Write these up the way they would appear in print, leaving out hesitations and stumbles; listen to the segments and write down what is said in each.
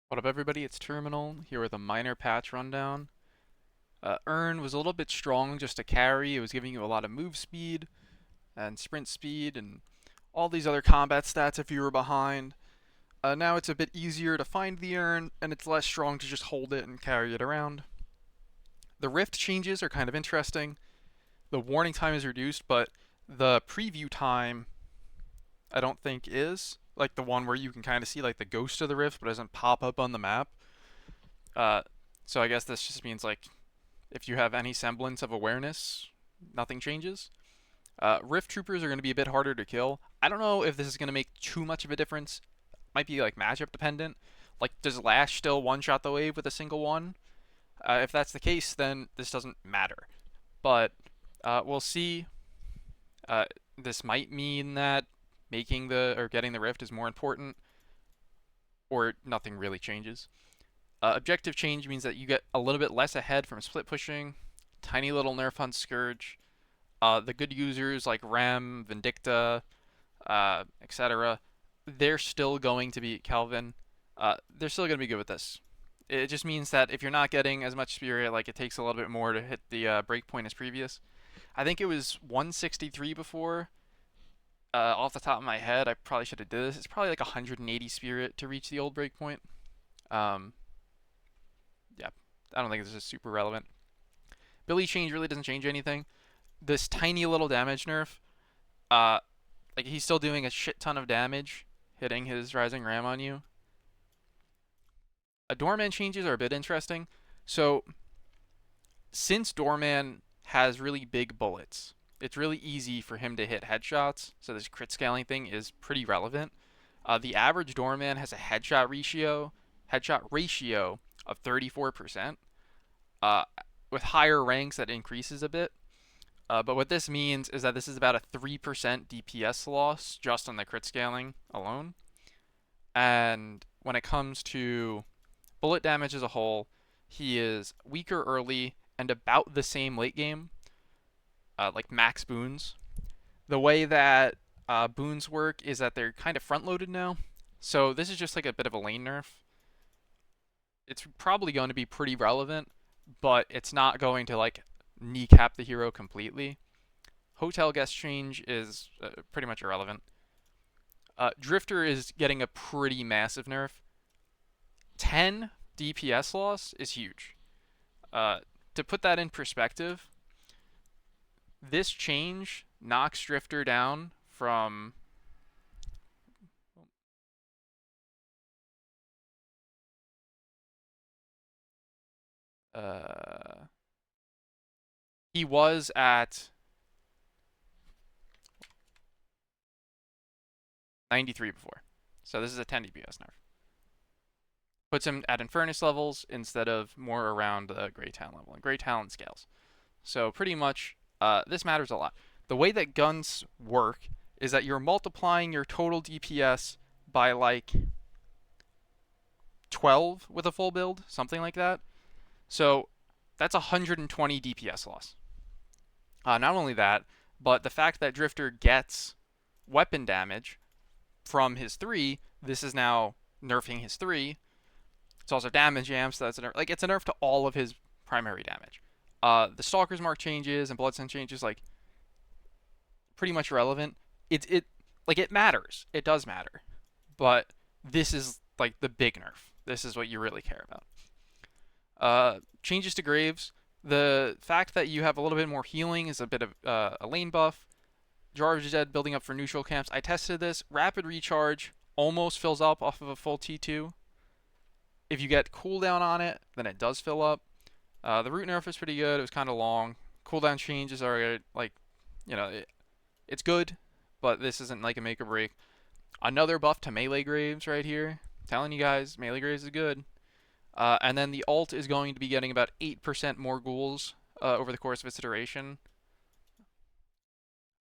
What up, everybody? It's Terminal here with a minor patch rundown. Earn was a little bit strong just to carry. It was giving you a lot of move speed and sprint speed and all these other combat stats if you were behind. Now it's a bit easier to find the Earn, and it's less strong to just hold it and carry it around. The Rift changes are kind of interesting. The warning time is reduced, but the preview time I don't think is. Like the one where you can kind of see like the ghost of the Rift, but it doesn't pop up on the map. Uh, so I guess this just means like if you have any semblance of awareness, nothing changes. Rift troopers are going to be a bit harder to kill. I don't know if this is going to make too much of a difference. Might be like matchup dependent. Like, does Lash still one-shot the wave with a single one? If that's the case, then this doesn't matter. But we'll see. Uh, this might mean that making the or getting the rift is more important, or nothing really changes. Objective change means that you get a little bit less ahead from split pushing, tiny little nerf on Scourge. The good users like Rem, Vindicta, etc., they're still going to be Calvin. They're still going to be good with this. It just means that if you're not getting as much spirit, like it takes a little bit more to hit the breakpoint as previous. I think it was 163 before. Off the top of my head, I probably should have did this. It's probably like 180 spirit to reach the old breakpoint. Um, yeah, I don't think this is super relevant. Billy change really doesn't change anything. This tiny little damage nerf, uh, like he's still doing a shit ton of damage, hitting his rising ram on you. Doorman changes are a bit interesting. So since Doorman has really big bullets, it's really easy for him to hit headshots. So this crit scaling thing is pretty relevant. The average Doorman has a headshot ratio of 34%. Uh, with higher ranks, that increases a bit. But what this means is that this is about a 3% DPS loss just on the crit scaling alone. And when it comes to bullet damage as a whole, he is weaker early and about the same late game, like max boons. The way that boons work is that they're kind of front loaded now. So this is just like a bit of a lane nerf. It's probably going to be pretty relevant, but it's not going to like kneecap the hero completely. Hotel guest change is pretty much irrelevant. Drifter is getting a pretty massive nerf. 10 DPS loss is huge. To put that in perspective, this change knocks Drifter down from uh, he was at 93 before. So this is a 10 DPS nerf. Puts him at Infernus levels instead of more around the Grey Talon level. And Grey Talon scales. So pretty much, this matters a lot. The way that guns work is that you're multiplying your total DPS by like 12 with a full build, something like that. So that's 120 DPS loss. Not only that, but the fact that Drifter gets weapon damage from his 3, this is now nerfing his 3. It's also damage jam, so that's a nerf. Like, it's a nerf to all of his primary damage. The Stalker's Mark changes and Bloodstone changes, like, pretty much relevant. It matters. It does matter. But this is, like, the big nerf. This is what you really care about. Changes to Graves. The fact that you have a little bit more healing is a bit of a lane buff. Jar of Dead building up for neutral camps. I tested this. Rapid recharge almost fills up off of a full T2. If you get cooldown on it, then it does fill up. The root nerf is pretty good. It was kind of long. Cooldown changes are like, it's good, but this isn't like a make or break. Another buff to melee graves right here. I'm telling you guys, melee graves is good. And then the alt is going to be getting about 8% more ghouls over the course of its iteration.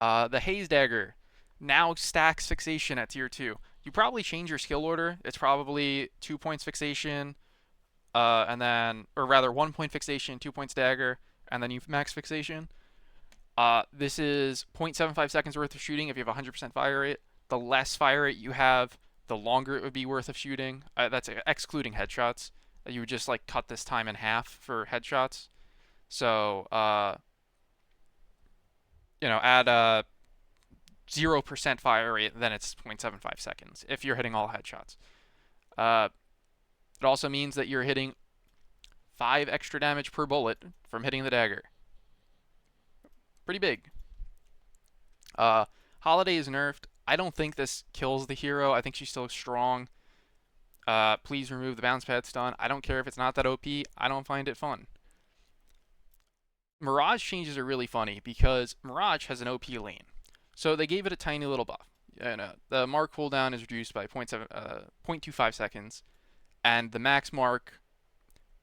The Haze Dagger now stacks fixation at tier 2. You probably change your skill order. It's probably 2 points fixation, and then, or rather 1 point fixation, 2 points dagger, and then you max fixation. This is 0.75 seconds worth of shooting if you have 100% fire rate. The less fire rate you have, the longer it would be worth of shooting. That's excluding headshots. You would just like cut this time in half for headshots. So, add a 0% fire rate, then it's 0.75 seconds if you're hitting all headshots. Uh, it also means that you're hitting 5 extra damage per bullet from hitting the dagger. Pretty big. Holiday is nerfed. I don't think this kills the hero. I think she's still strong. Please remove the bounce pad stun. I don't care if it's not that OP. I don't find it fun. Mirage changes are really funny because Mirage has an OP lane. So they gave it a tiny little buff. The mark cooldown is reduced by 0.25 seconds, and the max mark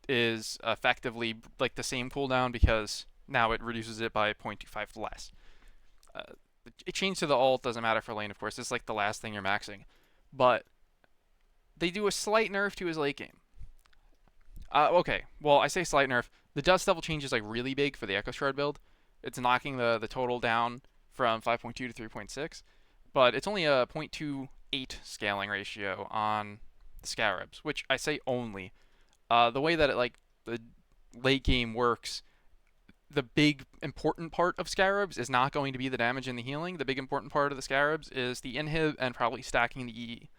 is effectively like the same cooldown because now it reduces it by 0.25 less. It changed to the ult, doesn't matter for lane, of course. It's like the last thing you're maxing. But they do a slight nerf to his late game. Okay, well, I say slight nerf. The Dust Devil change is like really big for the Echo Shard build. It's knocking the total down from 5.2 to 3.6, but it's only a 0.28 scaling ratio on the Scarabs, which I say only. The way that the late game works, the big important part of Scarabs is not going to be the damage and the healing. The big important part of the Scarabs is the inhib and probably stacking the EE.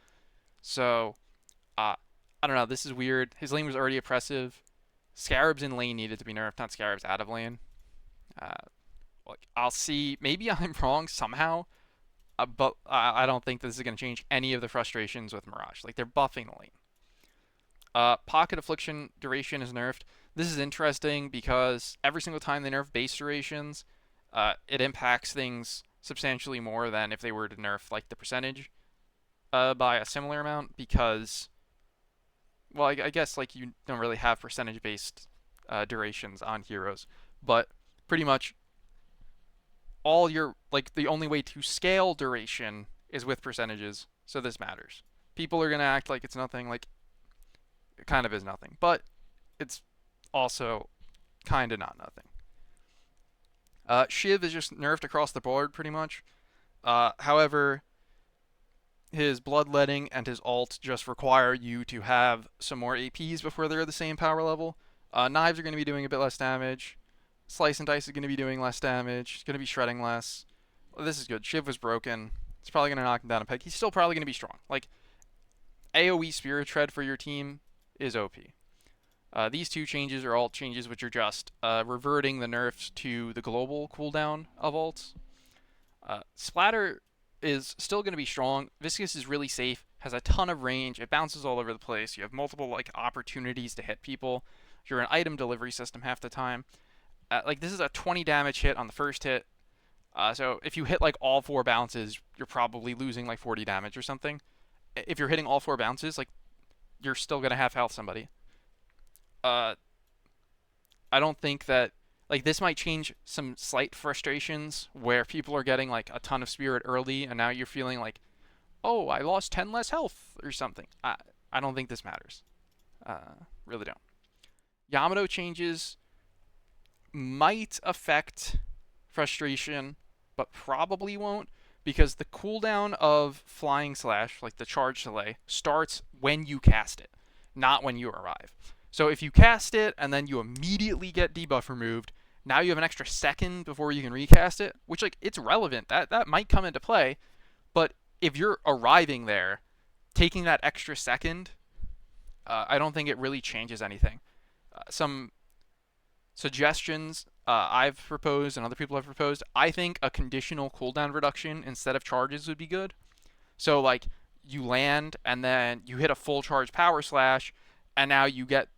So, I don't know. This is weird. His lane was already oppressive. Scarabs in lane needed to be nerfed, not Scarabs out of lane. I'll see. Maybe I'm wrong somehow, but I don't think this is going to change any of the frustrations with Mirage. Like, they're buffing the lane. Pocket Affliction duration is nerfed. This is interesting because every single time they nerf base durations, it impacts things substantially more than if they were to nerf like the percentage by a similar amount because, well, I guess like you don't really have percentage-based durations on heroes, but pretty much all your the only way to scale duration is with percentages, so this matters. People are gonna act like it's nothing, like it kind of is nothing, but it's also kind of not nothing. Shiv is just nerfed across the board pretty much. However, his bloodletting and his ult just require you to have some more APs before they're the same power level. Knives are going to be doing a bit less damage. Slice and Dice is going to be doing less damage. It's going to be shredding less. Well, this is good. Shiv was broken. It's probably going to knock him down a peg. He's still probably going to be strong. Like, AoE Spirit Tread for your team is OP. These two changes are alt changes which are just reverting the nerfs to the global cooldown of ults. Splatter is still going to be strong. Viscous is really safe, has a ton of range, it bounces all over the place, you have multiple opportunities to hit people. You're an item delivery system half the time. This is a 20 damage hit on the first hit. So if you hit all 4 bounces, you're probably losing 40 damage or something. If you're hitting all 4 bounces, you're still going to half health somebody. I don't think that this might change some slight frustrations where people are getting a ton of spirit early and now you're feeling oh, I lost 10 less health or something. I don't think this matters. Really don't. Yamato changes might affect frustration, but probably won't because the cooldown of Flying Slash, the charge delay, starts when you cast it, not when you arrive. So if you cast it and then you immediately get debuff removed, now you have an extra second before you can recast it, which it's relevant. That might come into play, but if you're arriving there, taking that extra second, I don't think it really changes anything. Some suggestions I've proposed and other people have proposed, I think a conditional cooldown reduction instead of charges would be good. So you land and then you hit a full charge power slash, and now you get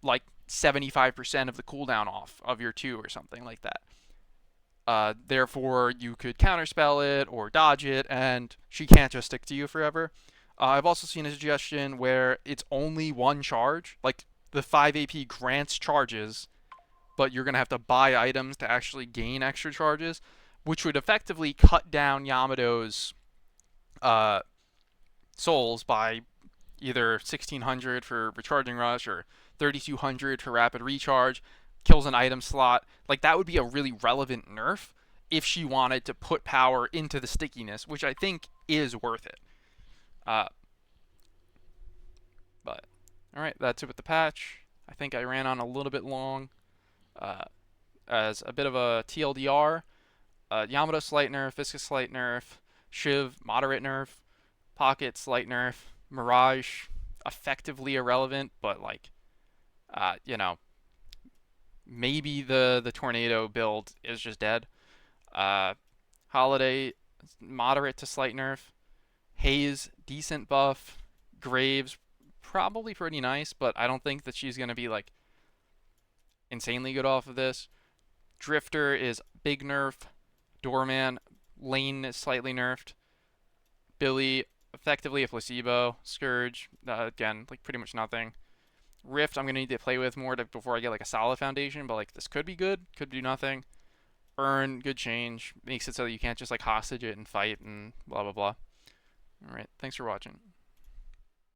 75% of the cooldown off of your 2 or something like that. Therefore, you could counterspell it or dodge it, and she can't just stick to you forever. I've also seen a suggestion where it's only 1 charge. The 5 AP grants charges, but you're going to have to buy items to actually gain extra charges, which would effectively cut down Yamato's souls by either 1600 for recharging rush or 3200 for rapid recharge, kills an item slot. That would be a really relevant nerf if she wanted to put power into the stickiness, which I think is worth it. Alright, that's it with the patch. I think I ran on a little bit long. Uh, as a bit of a TLDR, Yamato slight nerf, Viscous slight nerf, Shiv moderate nerf, Pocket slight nerf, Mirage effectively irrelevant, but like, you know, maybe the tornado build is just dead. Uh, Holiday moderate to slight nerf, Haze decent buff, Graves probably pretty nice, but I don't think that she's gonna be like insanely good off of this. Drifter is big nerf. Doorman lane is slightly nerfed. Billy effectively a placebo. Scourge again like pretty much nothing. Rift I'm gonna need to play with more before I get like a solid foundation, but like this could be good, could do nothing. Earn good change, makes it so that you can't just like hostage it and fight and blah blah blah. All right, thanks for watching.